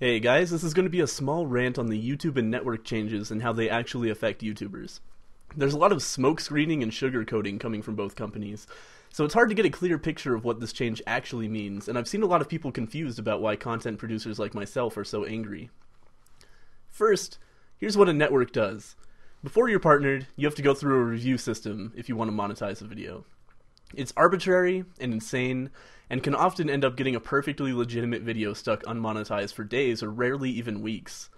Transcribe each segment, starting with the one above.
Hey guys, this is going to be a small rant on the YouTube and network changes and how they actually affect YouTubers. There's a lot of smoke screening and sugarcoating coming from both companies, so it's hard to get a clear picture of what this change actually means, and I've seen a lot of people confused about why content producers like myself are so angry. First, here's what a network does. Before you're partnered, you have to go through a review system if you want to monetize a video. It's arbitrary and insane, and can often end up getting a perfectly legitimate video stuck unmonetized for days or rarely even weeks.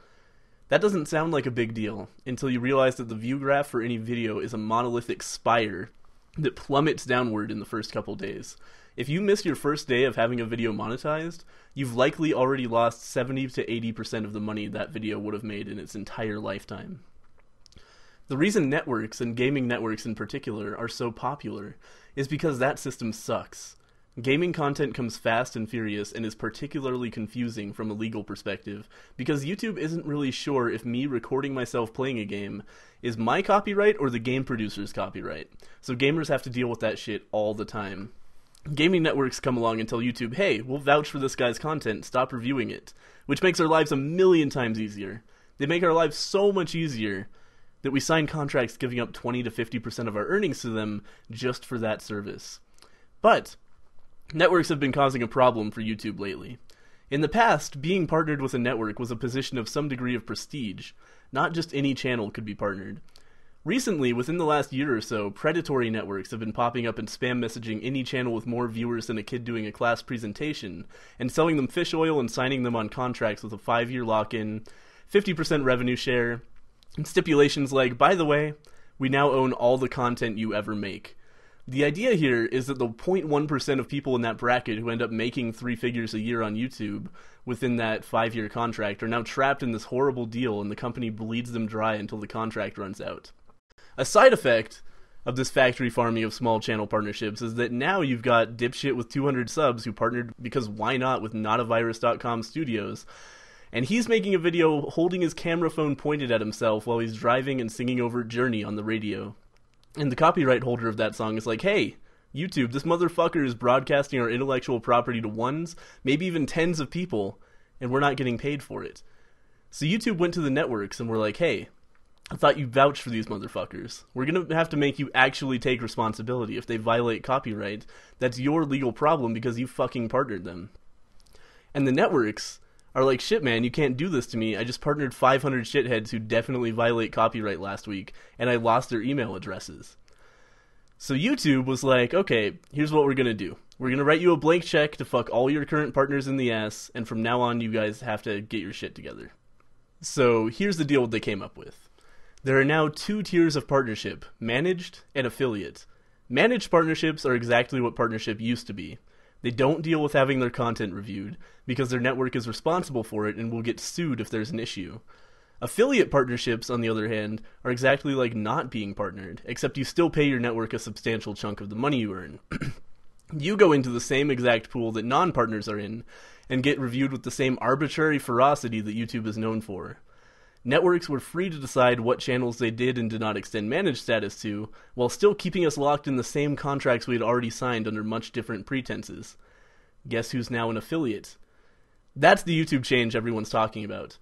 That doesn't sound like a big deal until you realize that the view graph for any video is a monolithic spire that plummets downward in the first couple days. If you miss your first day of having a video monetized, you've likely already lost 70 to 80% of the money that video would have made in its entire lifetime. The reason networks, and gaming networks in particular, are so popular is because that system sucks. Gaming content comes fast and furious and is particularly confusing from a legal perspective because YouTube isn't really sure if me recording myself playing a game is my copyright or the game producer's copyright. So gamers have to deal with that shit all the time. Gaming networks come along and tell YouTube, hey, we'll vouch for this guy's content, stop reviewing it, which makes our lives a million times easier. They make our lives so much easier that we sign contracts giving up 20 to 50% of our earnings to them just for that service. But networks have been causing a problem for YouTube lately. In the past, being partnered with a network was a position of some degree of prestige. Not just any channel could be partnered. Recently, within the last year or so, predatory networks have been popping up and spam messaging any channel with more viewers than a kid doing a class presentation, and selling them fish oil and signing them on contracts with a 5-year lock-in, 50% revenue share, and stipulations like, by the way, we now own all the content you ever make. The idea here is that the 0.1% of people in that bracket who end up making 3 figures a year on YouTube within that 5-year contract are now trapped in this horrible deal, and the company bleeds them dry until the contract runs out. A side effect of this factory farming of small channel partnerships is that now you've got dipshit with 200 subs who partnered because why not with notavirus.com studios, and he's making a video holding his camera phone pointed at himself while he's driving and singing over Journey on the radio. And the copyright holder of that song is like, hey, YouTube, this motherfucker is broadcasting our intellectual property to ones, maybe even tens of people, and we're not getting paid for it. So YouTube went to the networks and were like, hey, I thought you vouched for these motherfuckers. We're going to have to make you actually take responsibility. If they violate copyright, that's your legal problem because you fucking partnered them. And the networks are like, shit man, you can't do this to me. I just partnered 500 shitheads who definitely violate copyright last week, and I lost their email addresses. So YouTube was like, okay, here's what we're gonna do. We're gonna write you a blank check to fuck all your current partners in the ass, and from now on you guys have to get your shit together. So here's the deal they came up with. There are now 2 tiers of partnership, managed and affiliate. Managed partnerships are exactly what partnership used to be. They don't deal with having their content reviewed, because their network is responsible for it and will get sued if there's an issue. Affiliate partnerships, on the other hand, are exactly like not being partnered, except you still pay your network a substantial chunk of the money you earn. You go into the same exact pool that non-partners are in, and get reviewed with the same arbitrary ferocity that YouTube is known for. Networks were free to decide what channels they did and did not extend managed status to, while still keeping us locked in the same contracts we had already signed under much different pretenses. Guess who's now an affiliate? That's the YouTube change everyone's talking about.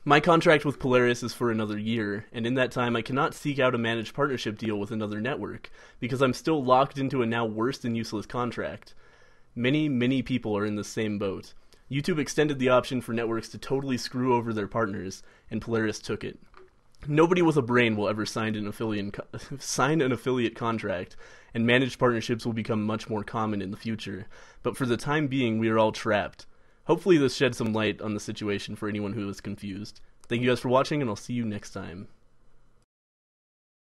My contract with Polaris is for another year, and in that time I cannot seek out a managed partnership deal with another network, because I'm still locked into a now worse than useless contract. Many people are in the same boat. YouTube extended the option for networks to totally screw over their partners, and Polaris took it. Nobody with a brain will ever sign an affiliate contract, and managed partnerships will become much more common in the future, but for the time being we are all trapped. Hopefully this sheds some light on the situation for anyone who is confused. Thank you guys for watching, and I'll see you next time.